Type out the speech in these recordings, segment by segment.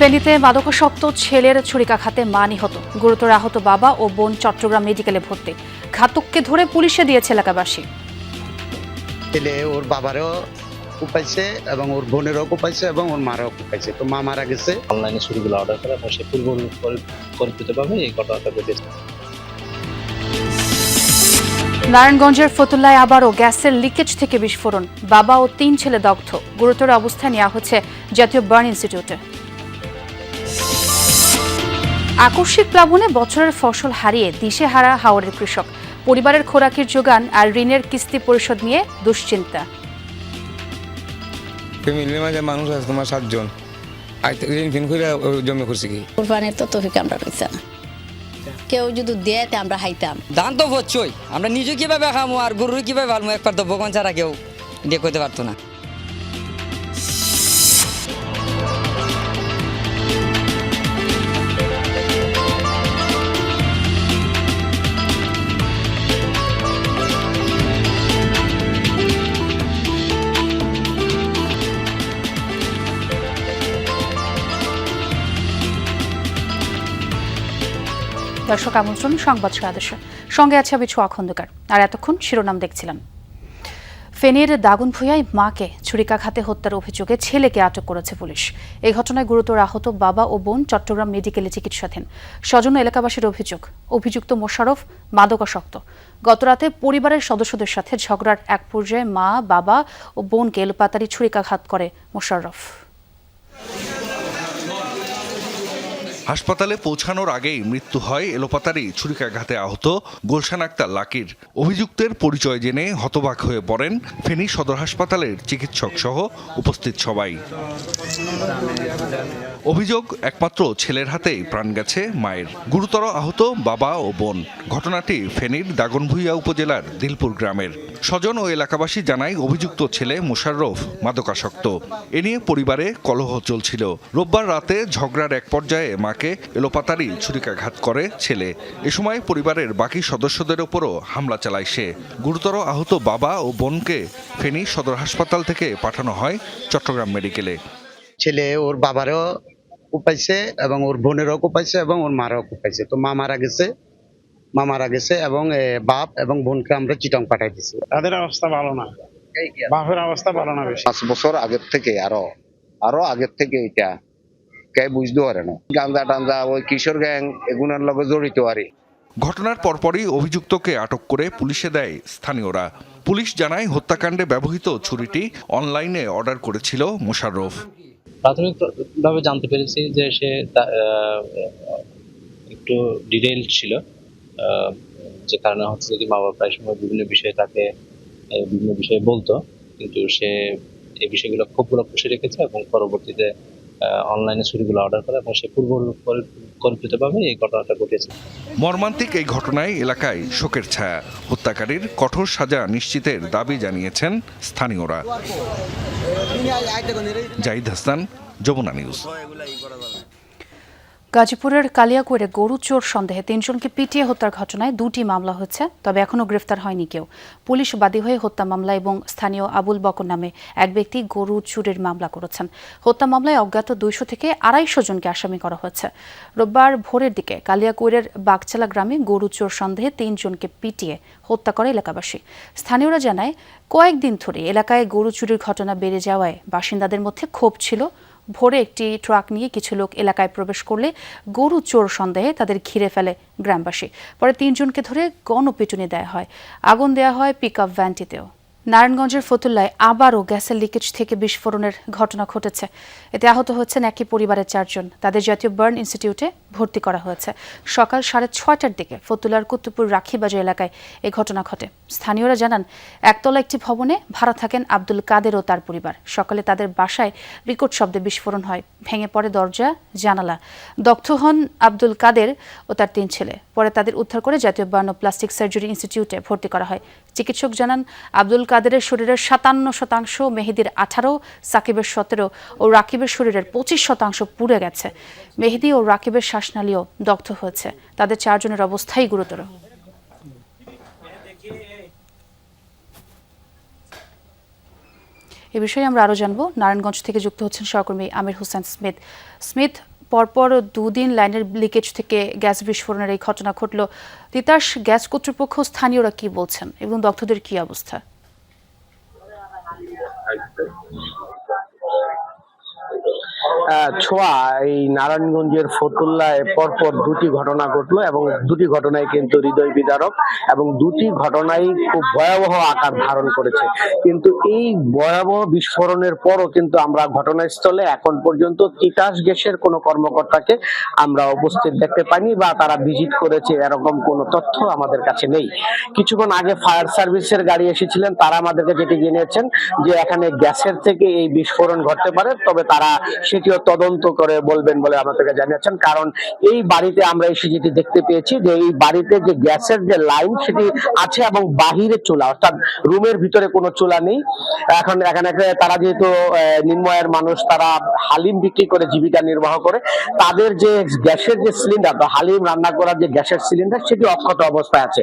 ফেনীতে মাদকাসক্ত ছেলের ছুরিকাঘাতে মা নিহত, গুরুতর আহত বাবা ও বোন চট্টগ্রাম মেডিকেলে ভর্তি। ঘাতককে ধরে পুলিশে দিয়েছে এলাকাবাসী। ছেলে ওর বাবারও কুপাইছে এবং ওর বোনেরও কুপাইছে এবং ওর মারও কুপাইছে, তো মা মারা গেছে। অনলাইনে ছুরিগুলো অর্ডার করে এবং সে পরিকল্পিতভাবে এই ঘটনাটা ঘটেছে। নারায়ণগঞ্জের ফতুল্লায় আবারও গ্যাসের লিকেজ থেকে বিস্ফোরণ, বাবা ও 3 ছেলে দগ্ধ। গুরুতর অবস্থায় নেওয়া হচ্ছে জাতীয় বার্ন ইনস্টিটিউটে। আকস্মিক প্লাবনে বছরের ফসল হারিয়ে দিশেহারা হাওরের কৃষক, পরিবারের খোরাকির যোগান আর ঋণের কিস্তি পরিশোধ নিয়ে দুশ্চিন্তা। ফ্যামিলির মাঝে মানুষ আছে তোমার 7 জন, ঋণ ফিন করে জমে করছি কি কোরবানির তো তফিক আমরা পেয়েছি না, কেউ যদি দেয় আমরা হাইতাম। ধান তো হচ্ছই, আমরা নিজে কিভাবে খামো আর গরু কিভাবে পালমো, একবার তো ভগবান ছাড়া কেউ দিয়ে করতে পারতো না। দর্শক আমন্ত্রণ সংবাদ সহাদেশে, সঙ্গে আছে আমি ছোঁয়া খন্দকার। আর এতক্ষণ শিরোনাম দেখছিলাম। ফেনীর দাগনভূঞায় মাকে ছুরিকাঘাতে হত্যার অভিযোগে ছেলেকে আটক করেছে পুলিশ। এই ঘটনায় গুরুতর আহত বাবা ও বোন চট্টগ্রাম মেডিকেলে চিকিৎসাধীন। স্বজন এলাকাবাসীর অভিযুক্ত মোশাররফ মাদকাসক্ত। গতরাতে পরিবারের সদস্যদের সাথে ঝগড়ার এক পর্যায়ে মা, বাবা ও বোনকে এলোপাতাড়ি ছুরিকাঘাত করে মোশাররফ। হাসপাতালে পৌঁছানোর আগেই মৃত্যু হয় এলোপাতাড়ি ছুরিকাঘাতে আহত গুলশান আক্তার লাকির। অভিযুক্তের পরিচয় জেনে হতবাক হয়ে পড়েন ফেনী সদর হাসপাতালের চিকিৎসক সহ উপস্থিত সবাই। অভিযোগ, একমাত্র ছেলের হাতেই প্রাণ গেছে মায়ের। গুরুতর আহত বাবা ও বোন। ঘটনাটি ফেনীর দাগনভূঞা উপজেলার দিলপুর গ্রামের। স্বজন ও এলাকাবাসী জানায় অভিযুক্ত ছেলে মোশাররফ মাদকাসক্ত। এ নিয়ে পরিবারে কলহ চলছিল। রোববার রাতে ঝগড়ার এক পর্যায়ে মাকে এলোপাতাড়ি ছুরিকাঘাত করে ছেলে। এ সময় পরিবারের বাকি সদস্যদের ওপরও হামলা চালায় সে। গুরুতর আহত বাবা ও বোনকে ফেনী সদর হাসপাতাল থেকে পাঠানো হয় চট্টগ্রাম মেডিকেলে। ছেলে ওর বাবারও কুপাইছে এবং ওর বোনেরও কুপাইছে এবং ওর মারও কুপাইছে, তো মা মারা গেছে এবং বাপ এবং বোনকে আমরা চিটং পাঠাই দিছি। তাদের অবস্থা ভালো না, বাপের অবস্থা ভালো না। বেশি 5 বছর আগের থেকে আরো আগের থেকে এটা কে বুঝতে পারে না। গান্দা টান্দা ওই কিশোর গ্যাং এগুলোর লগে জড়িত আরে। ঘটনার পরপরই অভিযুক্তকে আটক করে পুলিশে দেয় স্থানীয়রা। পুলিশ জানায় হত্যাকাণ্ডে ব্যবহৃত ছুরিটি অনলাইনে অর্ডার করেছিল মোশাররফ। প্রাথমিকভাবে জানতে পেরেছি যে সে একটু ডিটেইলড ছিল, যে কারণে হচ্ছে যে মা বাবা প্রায় সময় বিভিন্ন বিষয়ে তাকে বিভিন্ন বিষয়ে বলতো, কিন্তু সে এই বিষয়গুলো ক্ষোভগুলো পুষে রেখেছে এবং পরবর্তীতে অনলাইনে ছুরিগুলো অর্ডার করে এবং সে পরিকল্পিতভাবে এই ঘটনাটা ঘটেছে। মর্মান্তিক এই ঘটনায় এলাকায় শোকের ছায়া। হত্যাকারীর কঠোর সাজা নিশ্চিতের দাবি জানিয়েছেন স্থানীয়রা। জাহিদ হাসান, যমুনা নিউজ। গাজীপুরের কালিয়াকৈরে গরু চোর সন্দেহে 3 জনকে পিটিয়ে হত্যার ঘটনায় 2টি মামলা হয়েছে, তবে এখনও গ্রেফতার হয়নি কেউ। পুলিশ বাদী হয়ে হত্যা মামলা এবং স্থানীয় আবুল বকর নামে এক ব্যক্তি গরু চুরির মামলা করেছেন। হত্যা মামলায় অজ্ঞাত 200 থেকে 250 জনকে আসামি করা হয়েছে। রোববার ভোরের দিকে কালিয়াকৈরের বাগচালা গ্রামে গরু চোর সন্দেহে 3 জনকে পিটিয়ে হত্যা করে এলাকাবাসী। স্থানীয়রা জানায়, কয়েকদিন ধরে এলাকায় গরু চুরির ঘটনা বেড়ে যাওয়ায় বাসিন্দাদের মধ্যে ক্ষোভ ছিল। ভোরে একটি ট্রাক নিয়ে কিছু লোক এলাকায় প্রবেশ করলে গরু চোর সন্দেহে তাদের ঘিরে ফেলে গ্রামবাসী। পরে 3 জনকে ধরে গণপিটুনি দেওয়া হয়, আগুন দেওয়া হয় পিকআপ ভ্যানটিতেও। নারায়ণগঞ্জের ফতুল্লায় আবারও গ্যাসের লিকেজ থেকে বিস্ফোরণের ঘটনা ঘটেছে। এতে আহত হচ্ছেন একই পরিবারের 4 জন। তাদের জাতীয় বার্ন ইনস্টিটিউটে ভর্তি করা হয়েছে। সকাল 6:30টার দিকে ফতুল্লার কুতুবপুর রাখিবাজার এলাকায় এই ঘটনা ঘটে। স্থানীয়রা জানান, একতলা একটি ভবনে ভাড়া থাকেন আব্দুল কাদের ও তার পরিবার। সকালে তাদের বাসায় বিকট শব্দে বিস্ফোরণ হয়, ভেঙে পড়ে দরজা জানালা। দগ্ধ হন আব্দুল কাদের ও তার 3 ছেলে। পরে তাদের উদ্ধার করে জাতীয় বার্ন ও প্লাস্টিক সার্জারি ইনস্টিটিউটে ভর্তি করা হয়। চিকিৎসক জানান, আব্দুল কাদেরের শরীরের 57%, মেহেদির 18%, সাকিবের 17% ও রাকিবের শরীরের 25% পুড়ে গেছে। মেহেদি ও রাকিবের শ্বাসনালীও দগ্ধ হয়েছে। তাদের 4 জনের অবস্থাই গুরুতর। এ বিষয়ে আমরা আরো জানবো। নারায়ণগঞ্জ থেকে যুক্ত হচ্ছেন সহকর্মী আমির হোসেন স্মিথ। পরপর দুদিন লাইনের লিকেজ থেকে গ্যাস বিস্ফোরণের এই ঘটনা ঘটল। তিতাস গ্যাস কর্তৃপক্ষ স্থানীয়রা কি বলছেন এবং দগ্ধদের কি অবস্থা? ছোঁয়া এই নারায়ণগঞ্জের ফতুল্লায় পরপর দুটি ঘটনা ঘটলো এবং দুটি ঘটনায় কিন্তু হৃদয় বিদারক এবং দুটি ঘটনাই খুব ভয়াবহ আকার ধারণ করেছে। কিন্তু এই ভয়াবহ বিস্ফোরণের পরও কিন্তু আমরা ঘটনাস্থলে এখন পর্যন্ত তিতাস গ্যাসের কোনো কর্মকর্তাকে আমরা উপস্থিত দেখতে পাইনি বা তারা ভিজিট করেছে এরকম কোনো তথ্য আমাদের কাছে নেই। কিছুক্ষণ আগে ফায়ার সার্ভিসের গাড়ি এসেছিলেন, তারা আমাদেরকে যেটি জেনেছেন যে এখানে গ্যাসের থেকে এই বিস্ফোরণ ঘটতে পারে, তবে তারা সেটিও তদন্ত করে বলবেন বলে আমাদেরকে জানিয়েছেন। কারণ এই বাড়িতে আমরা এসে যেটি দেখতে পেয়েছি যে এই বাড়িতে যে গ্যাসের যে লাইন সেটি আছে এবং বাহিরে চুলা, অর্থাৎ রুমের ভিতরে কোনো চুলা নেই। এখন এখানে তারা যেহেতু নিম্নয়ের মানুষ, তারা হালিম বিক্রি করে জীবিকা নির্বাহ করে, তাদের যে গ্যাসের যে সিলিন্ডার বা হালিম রান্না করার যে গ্যাসের সিলিন্ডার সেটি অক্ষত অবস্থায় আছে।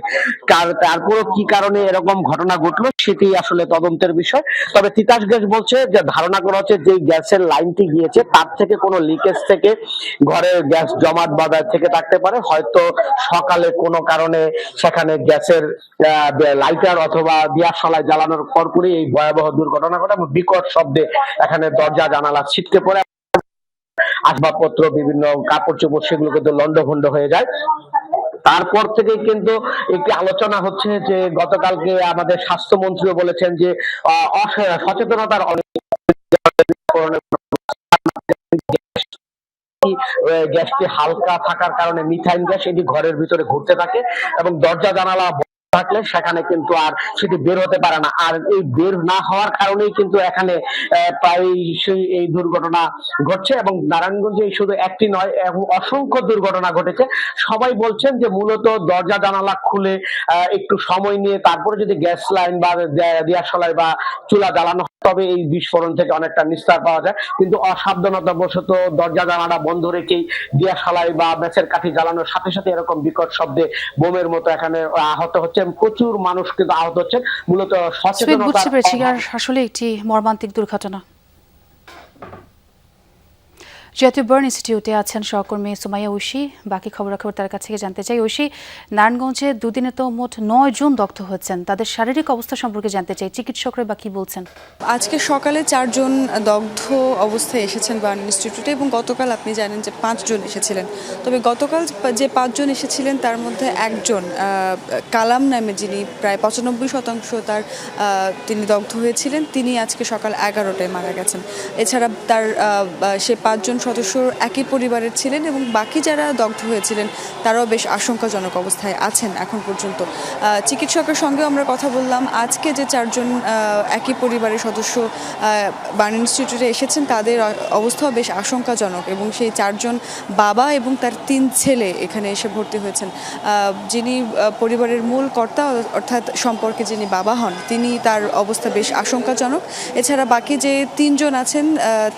তারপরও কি কারণে এরকম ঘটনা ঘটলো সেটি আসলে তদন্তের বিষয়। তবে তিতাস গ্যাস বলছে যে ধারণা করা হচ্ছে যে গ্যাসের লাইনটি গিয়েছে তার থেকে কোনো লিকেজ থেকে ঘরের গ্যাস জমাট বাঁধা থেকে থাকতে পারে। হয়তো সকালে কোনো কারণে সেখানে গ্যাসের লাইটার অথবা দিয়াশলাই জ্বালানোর পরপরই এই ভয়াবহ দুর্ঘটনা ঘটে এবং বিকট শব্দে এখানে দরজা জানালা ছিটকে পড়ে, আসবাবপত্র বিভিন্ন কাপড় চোপড় সেগুলো কিন্তু লন্ডভন্ড হয়ে যায়। তারপর থেকে কিন্তু একটি আলোচনা হচ্ছে যে গতকালকে আমাদের স্বাস্থ্যমন্ত্রীও বলেছেন যে সচেতনতার অনেক গ্যাসটি হালকা থাকার কারণে মিথাইন গ্যাস এটি ঘরের ভিতরে ঘুরতে থাকে এবং দরজা জানালা থাকলে সেখানে কিন্তু আর সেটি বের হতে পারে না। আর এই বের না হওয়ার কারণেই কিন্তু এখানে প্রায়শই এই দুর্ঘটনা ঘটছে এবং নারায়ণগঞ্জে শুধু একটি নয়, এবং অসংখ্য দুর্ঘটনা ঘটেছে। সবাই বলছেন যে মূলত দরজা জানালা খুলে একটু সময় নিয়ে তারপরে যদি গ্যাস লাইন বা দিয়াশলাই বা চুলা জ্বালানো তবে এই বিস্ফোরণ থেকে অনেকটা নিস্তার পাওয়া যায়। কিন্তু অসাবধানতা বশত দরজা জানালা বন্ধ রেখেই দিয়াশলাই বা ম্যাচের কাঠি জ্বালানোর সাথে সাথে এরকম বিকট শব্দে বোমের মতো এখানে আহত হচ্ছে, প্রচুর মানুষ কিন্তু আহত হচ্ছে। মূলত সচেতনতা আসলে একটি মর্মান্তিক দুর্ঘটনা। জাতীয় বার্ন ইনস্টিটিউটে আছেন সহকর্মী সুমাইয়া ঐশী। বাকি খবরাখবর তার কাছ থেকে জানতে চাই। ঐশী, নারায়ণগঞ্জে দুদিনে তো মোট 9 জন দগ্ধ হয়েছেন, তাদের শারীরিক অবস্থা সম্পর্কে জানতে চাই। চিকিৎসকরা বা কি বলছেন? আজকে সকালে 4 জন দগ্ধ অবস্থায় এসেছেন বার্ন ইনস্টিটিউটে এবং গতকাল আপনি জানেন যে 5 জন এসেছিলেন। তবে গতকাল যে 5 জন এসেছিলেন তার মধ্যে একজন কালাম নামে, যিনি প্রায় 95% তার তিনি দগ্ধ হয়েছিলেন, তিনি আজকে সকাল 11টায় মারা গেছেন। এছাড়া তার সে 5 জন সদস্য একই পরিবারের ছিলেন এবং বাকি যারা দগ্ধ হয়েছিলেন তারাও বেশ আশঙ্কাজনক অবস্থায় আছেন এখন পর্যন্ত। চিকিৎসকের সঙ্গে আমরা কথা বললাম। আজকে যে 4 জন একই পরিবারের সদস্য বার্ন ইনস্টিটিউটে এসেছেন তাদের অবস্থাও বেশ আশঙ্কাজনক এবং সেই 4 জন বাবা এবং তার 3 ছেলে এখানে এসে ভর্তি হয়েছেন। যিনি পরিবারের মূল কর্তা অর্থাৎ সম্পর্কে যিনি বাবা হন, তিনি তার অবস্থা বেশ আশঙ্কাজনক। এছাড়া বাকি যে 3 জন আছেন,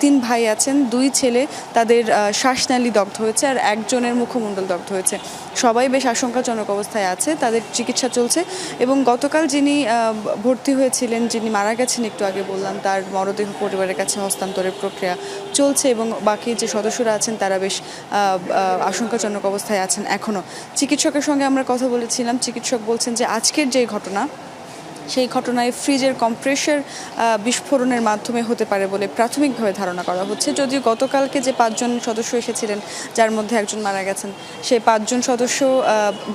3 ভাই আছেন, 2 ছেলে, তাদের শ্বাসনালী দগ্ধ হয়েছে আর একজনের মুখমণ্ডল দগ্ধ হয়েছে। সবাই বেশ আশঙ্কাজনক অবস্থায় আছে, তাদের চিকিৎসা চলছে। এবং গতকাল যিনি ভর্তি হয়েছিলেন, যিনি মারা গেছেন একটু আগে বললাম, তার মরদেহ পরিবারের কাছে হস্তান্তরের প্রক্রিয়া চলছে এবং বাকি যে সদস্যরা আছেন তারা বেশ আশঙ্কাজনক অবস্থায় আছেন এখনও। চিকিৎসকের সঙ্গে আমরা কথা বলেছিলাম, চিকিৎসক বলছেন যে আজকের যে ঘটনা, সেই ঘটনায় ফ্রিজের কম্প্রেসার বিস্ফোরণের মাধ্যমে হতে পারে বলে প্রাথমিকভাবে ধারণা করা হচ্ছে। যদিও গতকালকে যে 5 জন সদস্য এসেছিলেন, যার মধ্যে একজন মারা গেছেন, সেই 5 জন সদস্য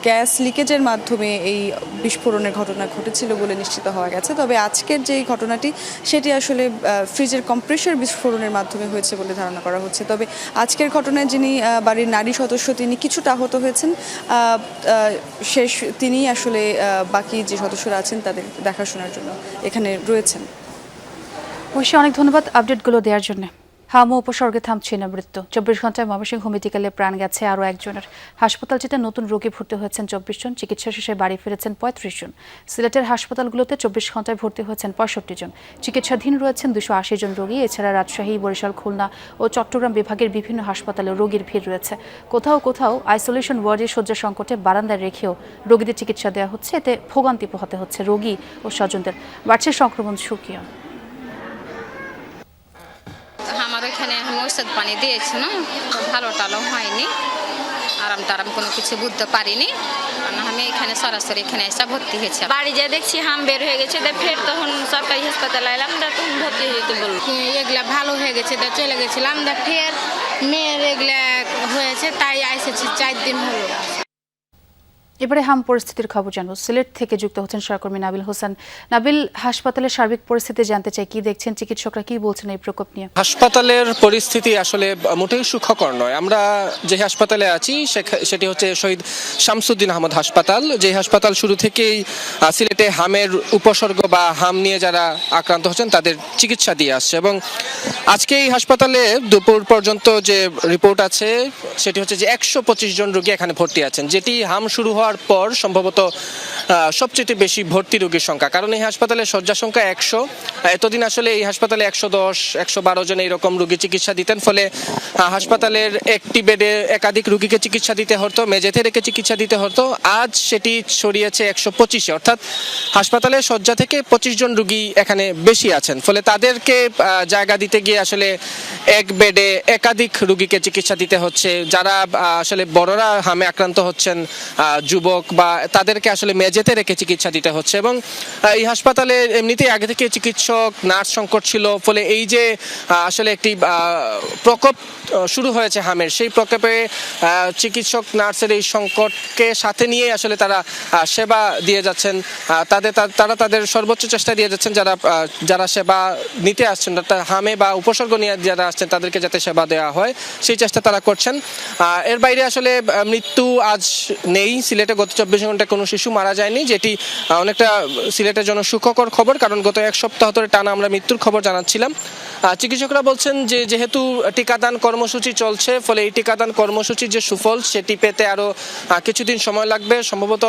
গ্যাস লিকেজের মাধ্যমে এই বিস্ফোরণের ঘটনা ঘটেছিল বলে নিশ্চিত হওয়া গেছে। তবে আজকের যে ঘটনাটি সেটি আসলে ফ্রিজের কম্প্রেসার বিস্ফোরণের মাধ্যমে হয়েছে বলে ধারণা করা হচ্ছে। তবে আজকের ঘটনায় যিনি বাড়ির নারী সদস্য, তিনি কিছুটা আহত হয়েছেন। তিনি আসলে বাকি যে সদস্যরা আছেন তাদের দেখাশোনার জন্য এখানে রয়েছেন। ঐশী, অনেক ধন্যবাদ আপডেটগুলো দেওয়ার জন্য। হামু উপসর্গে থামছে না মৃত্যু। 24 ঘন্টায় ময়মনসিংহ মেডিকেলে প্রাণ গেছে আরও একজনের। হাসপাতালটিতে নতুন রোগী ভর্তি হয়েছেন 24 জন, চিকিৎসা শেষে বাড়ি ফিরেছেন 35 জন। সিলেটের হাসপাতালগুলোতে 24 ঘন্টায় ভর্তি হয়েছেন 65 জন। চিকিৎসাধীন রয়েছেন 280 জন রোগী। এছাড়া রাজশাহী, বরিশাল, খুলনা ও চট্টগ্রাম বিভাগের বিভিন্ন হাসপাতালে রোগীর ভিড় রয়েছে। কোথাও কোথাও আইসোলেশন ওয়ার্ডে শয্যা সংকটে বারান্দায় রেখেও রোগীদের চিকিৎসা দেওয়া হচ্ছে। এতে ভোগান্তি পোহাতে হচ্ছে রোগী ও স্বজনদের। বাড়ছে সংক্রমণ ঝুঁকিও। আমার ওইখানে মৌসুদ পানি দিয়েছিল, তো ভালো টালো হয়নি, আরাম টারাম কোনো কিছু বুঝতে পারিনি, কারণ আমি এখানে সরাসরি এখানে এসে ভর্তি হয়েছি। বাড়ি যা দেখছি হাম বের হয়ে গেছে, ফের তখন সরকারি হাসপাতালে এলাম, তখন ভর্তি হয়ে যেতে বলল। এগুলা ভালো হয়ে গেছে, চলে গেছিলাম, ফের মেয়ের এগুলা হয়েছে, তাই এসেছি 4 দিন হলো। এবারে হাম পরিস্থিতির খবর জানবো। সিলেট থেকে যুক্ত হচ্ছেন সহকর্মী নাবিল হোসেন। নাবিল, হাসপাতালের সার্বিক পরিস্থিতি জানতে চাই, কি দেখছেন, চিকিৎসকরা কি বলছেন এই প্রকোপ নিয়ে? হাসপাতালের পরিস্থিতি আসলে মোটেই সুখকর নয়। আমরা যে হাসপাতালে আছি সেটি হচ্ছে শহীদ শামসুদ্দিন আহমদ হাসপাতাল, যে হাসপাতাল শুরু থেকেই সিলেটে হামের উপসর্গ বা হাম নিয়ে যারা আক্রান্ত হচ্ছেন তাদের চিকিৎসা দিয়ে আসছে, এবং আজকে এই হাসপাতালে দুপুর পর্যন্ত যে রিপোর্ট আছে সেটি হচ্ছে যে 125 জন রোগী এখানে ভর্তি আছেন, যেটি হাম শুরু হওয়ার পর সম্ভবত সবচেয়ে বেশি ভর্তি রোগীর সংখ্যা, কারণ এই হাসপাতালে শয্যা সংখ্যা 100। এতদিন আসলে এই হাসপাতালে 110, 112 জন এইরকম রোগী চিকিৎসা দিতেন, ফলে হাসপাতালের একটি বেডে একাধিক রোগীকে চিকিৎসা দিতে হতো, মেঝেতে রেখে চিকিৎসা দিতে হতো। আজ সেটি ছড়িয়েছে 125-এ, অর্থাৎ হাসপাতালের শয্যা থেকে 25 জন রোগী এখানে বেশি আছেন, ফলে তাদেরকে জায়গা দিতে গিয়ে আসলে এক বেডে একাধিক রোগীকে চিকিৎসা দিতে হচ্ছে। যারা আসলে বড়রা হামে আক্রান্ত হচ্ছেন, যুবক, বা তাদেরকে আসলে মেঝেতে রেখে চিকিৎসা দিতে হচ্ছে, এবং এই হাসপাতালে এমনিতেই আগে থেকে চিকিৎসক নার্স সংকট ছিল, ফলে এই যে আসলে একটি প্রকোপ শুরু হয়েছে হামের, সেই প্রকোপে চিকিৎসক নার্সের এই সংকটকে সাথে নিয়ে আসলে তারা সেবা দিয়ে যাচ্ছেন, তারা তাদের সর্বোচ্চ চেষ্টা দিয়ে যাচ্ছেন, যারা সেবা নিতে আসছেন, হামে বা উপসর্গ নিয়ে যারা আসছেন তাদেরকে যাতে সেবা দেওয়া হয় সেই চেষ্টা তারা করছেন। এর বাইরে আসলে মৃত্যু আজ নেই সিলেটে, গত 24 ঘন্টায় কোনো শিশু মারা যায়নি, যেটি অনেকটা সিলেটের জন্য সুখকর খবর, কারণ গত 1 সপ্তাহ ধরে টানা আমরা মৃত্যুর খবর জানাচ্ছিলাম। চিকিৎসকরা বলছেন যে যেহেতু টিকাদান কর্মসূচি চলছে, ফলে এই টিকাদান কর্মসূচির যে সুফল সেটি পেতে আরো কিছুদিন সময় লাগবে, সম্ভবত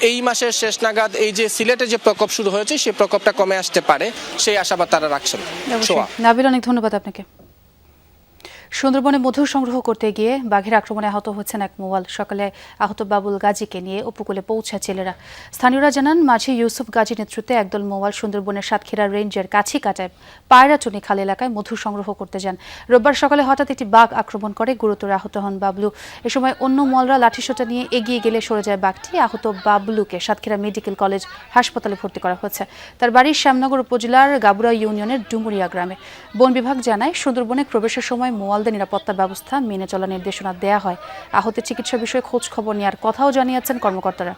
এই মাসের শেষ নাগাদ এই যে সিলেটে যে প্রকোপ শুরু হয়েছে সেই প্রকোপটা কমে আসতে পারে, সেই আশাবাদ তারা রাখছেন। নাবিল, অনেক ধন্যবাদ আপনাকে। সুন্দরবনে মধু সংগ্রহ করতে গিয়ে বাঘের আক্রমণে আহত হচ্ছেন এক মোয়াল। সকালে আহত বাবুল গাজীকে নিয়ে উপকূলে পৌঁছায় ছেলেরা। স্থানীয়রা জানান, মাঝি ইউসুফ গাজীর নেতৃত্বে একদল মোয়াল সুন্দরবনের সাতক্ষীরা রেঞ্জের কাছিকাটায় পায়রাটুনি খাল এলাকায় মধু সংগ্রহ করতে যান। রোববার সকালে হঠাৎ একটি বাঘ আক্রমণ করে, গুরুতর আহত হন বাবলু। এ সময় অন্য মোয়ালরা লাঠিসোঁটা নিয়ে এগিয়ে গেলে সরে যায় বাঘটি। আহত বাবলুকে সাতক্ষীরা মেডিকেল কলেজ হাসপাতালে ভর্তি করা হয়েছে। তার বাড়ি শ্যামনগর উপজেলার গাবুরা ইউনিয়নের ডুমুরিয়া গ্রামে। বন বিভাগ জানায়, সুন্দরবনে প্রবেশের সময় মোয়ালদের নিরাপত্তা ব্যবস্থা মেনে চলার নির্দেশনা দেয়া হয়। আহতের চিকিৎসা বিষয়ে খোঁজ খবর নেওয়ার কথাও জানিয়েছেন কর্মকর্তারা।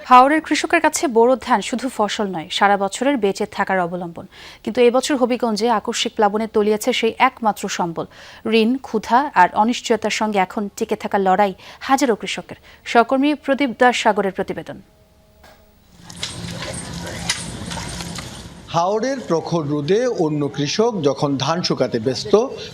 হাওরের কৃষকের কাছে বোরো ধান শুধু ফসল নয়, সারা বছরের বেঁচে থাকার অবলম্বন। কিন্তু এবছর হবিগঞ্জে আকস্মিক প্লাবনে তলিয়েছে সেই একমাত্র সম্বল। ঋণ, ক্ষুধা আর অনিশ্চয়তার সঙ্গে এখন টিকে থাকার লড়াই হাজারো কৃষকের। সহকর্মী প্রদীপ দাস সাগরের প্রতিবেদন। হাওরের প্রখর রোদে অন্য কৃষক যখন ধান শুকাতে ব্যস্ত,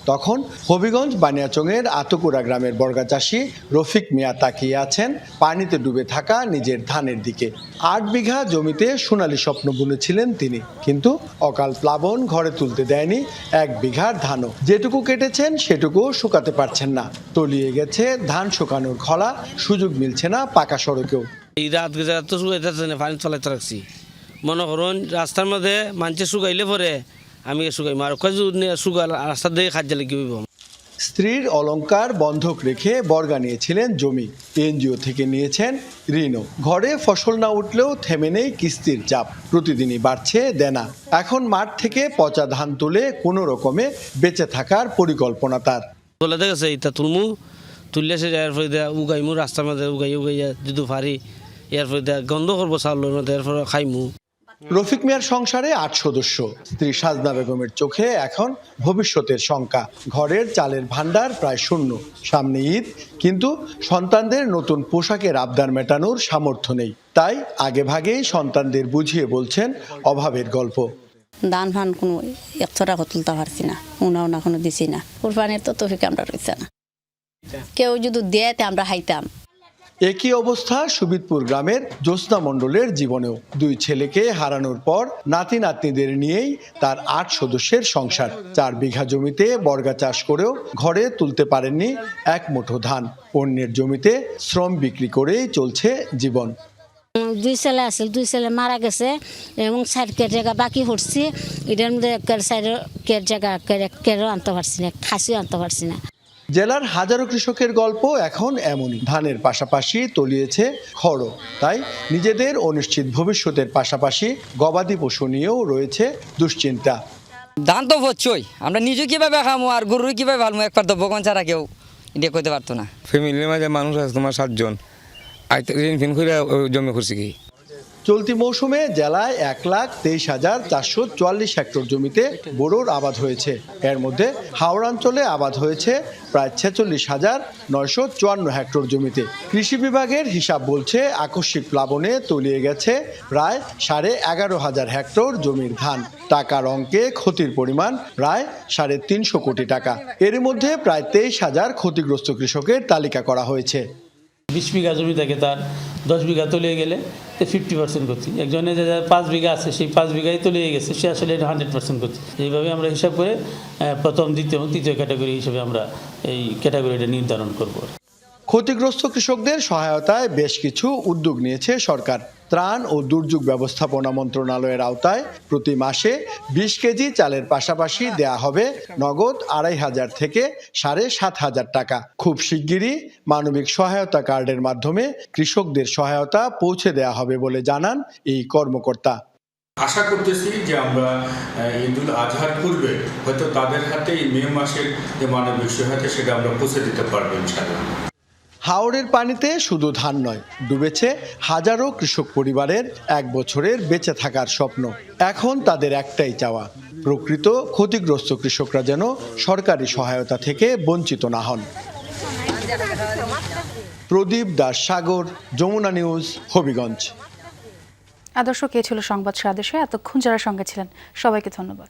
তখন হবিগঞ্জ বানিয়াচংয়ের আতকুড়া গ্রামের বর্গা চাষি রফিক মিয়া তাকিয়ে আছেন পানিতে ডুবে থাকা নিজের ধানের দিকে। 8 বিঘা জমিতে সোনালী স্বপ্ন বুনেছিলেন তিনি, কিন্তু অকাল প্লাবন ঘরে তুলতে দেয়নি 1 বিঘার ধানও। যেটুকু কেটেছেন সেটুকু শুকাতে পারছেন না। তলিয়ে গেছে ধান শুকানোর খলা, সুযোগ মিলছে না পাকা সড়কেও। এই রাত তো শুকাইতে না, পানি চলাইতে রাখছি। মনে করুন রাস্তার মধ্যে মানুষে শুকাইলে পরে আমি শুকাইম, আর শুকাল রাস্তার দিকে খাদ্য লেগে। স্ত্রীর অলংকার বন্ধক রেখে বর্গা নিয়েছিলেন জমি, এনজিও থেকে নিয়েছেন ঋণও। ঘরে ফসল না উঠলেও থেমে নেই কিস্তির চাপ, প্রতিদিনই বাড়ছে দেনা। এখন মাঠ থেকে পচা ধান তুলে কোনো রকমে বেঁচে থাকার পরিকল্পনা তার। তোলা দেখেছে এটা তুলমু, তুললে সে এরপরে উগাইমু, রাস্তার মধ্যে উগাইয়া যদি পারি, এরপরে গন্ধ করবো চাউলের মধ্যে, এরপরে খাইমু। রফিক মিয়ার সংসারে 8 সদস্য। স্ত্রী সাজনা বেগমের চোখে এখন ভবিষ্যতের শঙ্কা। ঘরের চালের ভান্ডার প্রায় শূন্য। সামনে ঈদ, কিন্তু সন্তানদের নতুন পোশাকের আবদার মেটানোর সামর্থ্য নেই। তাই আগে ভাগেই সন্তানদের বুঝিয়ে বলছেন অভাবের গল্প। দান ফান কোনো 100 টাকা তুলতে পারছি না, উনা কোনো দিছি না। কুরবানির তো তৌফিক আমরা রয়েছে না, কেউ যদি দেয় আমরা হাইতাম। একই অবস্থা সুবিদপুর গ্রামের জ্যোৎস্না মণ্ডলের জীবনেও। 2 ছেলেকে হারানোর পর নাতি নাতনিদের নিয়েই তার 8 সদস্যের সংসার। 4 বিঘা জমিতে বর্গা চাষ করেও ঘরে তুলতে পারেননি 1 মুঠো ধান। অন্যের জমিতে শ্রম বিক্রি করেই চলছে জীবন। 2 ছেলে আছে, 2 ছেলে মারা গেছে এবং 4 কের জায়গা বাকি হচ্ছে। এটার মধ্যে 4 কের জায়গা কেরও আনতে পারছি না, খাসিও আনতে পারছি না। জেলার হাজারো কৃষকের গল্প এখন এমনই। ধানের পাশাপাশি তলিয়েছে খড়, তাই নিজেদের অনিশ্চিত ভবিষ্যতের পাশাপাশি গবাদি পশু নিয়েও রয়েছে দুশ্চিন্তা। ধান তো হচ্ছই, আমরা নিজে কিভাবে খামো আর গরুর কিভাবে ভালমো একবার তো বকন ছাড়া কেউ এটা করতে পারতো না। ফ্যামিলির মাঝে মানুষ আছে তোমার 7 জন, ঋণ ফিন করে জমি করছি কি। চলতি মৌসুমে জেলায় 1,23,444 হেক্টর জমিতে বোরোর আবাদ হয়েছে। এর মধ্যে হাওড়াঞ্চলে আবাদ হয়েছে প্রায় 46,954 হেক্টর জমিতে। কৃষি বিভাগের হিসাব বলছে আকস্মিক প্লাবনে তলিয়ে গেছে প্রায় 11,500 হেক্টর জমির ধান। টাকার অঙ্কে ক্ষতির পরিমাণ প্রায় 350 কোটি টাকা। এর মধ্যে প্রায় 23,000 ক্ষতিগ্রস্ত কৃষকের তালিকা করা হয়েছে। 20 বিঘা জমি থাকে, তার 10 বিঘা তলিয়ে গেলে 50% করছি। একজনের যে 5 বিঘা আছে সেই 5 বিঘাই তলিয়ে গেছে, সে আসলে 100% করছে। এইভাবে আমরা হিসাব করে প্রথম, দ্বিতীয় এবং তৃতীয় ক্যাটাগরি হিসেবে আমরা এই ক্যাটাগরিটা নির্ধারণ করব। ক্ষতিগ্রস্ত কৃষকদের সহায়তায় বেশ কিছু উদ্যোগ নিয়েছে সরকার। ত্রাণ ও দুর্যোগ ব্যবস্থাপনা মন্ত্রণালয়ের আওতায় প্রতি মাসে 20 কেজি চালের পাশাপাশি দেয়া হবে নগদ 2,500 থেকে 7,500 টাকা। খুব শিগগিরই মানবিক সহায়তা কার্ডের মাধ্যমে কৃষকদের সহায়তা পৌঁছে দেয়া হবে বলে জানান এই কর্মকর্তা। আশা করতেছি যে আমরা ঈদুল আজহার পূর্বে হয়তো তাদের হাতে মে মাসের যে মানবিক সহায়তা সেটা আমরা পৌঁছে দিতে পারবো ইনশাআল্লাহ। হাওরের পানিতে শুধু ধান নয়, ডুবেছে হাজারো কৃষক পরিবারের 1 বছরের বেঁচে থাকার স্বপ্ন। এখন তাদের একটাই চাওয়া, প্রকৃত ক্ষতিগ্রস্ত কৃষকরা যেন সরকারি সহায়তা থেকে বঞ্চিত না হন। প্রদীপ দাস সাগর, যমুনা নিউজ, হবিগঞ্জ। আদর্শ কে ছিল সংবাদ সাদেশে এতক্ষণ যারা সঙ্গে ছিলেন সবাইকে ধন্যবাদ।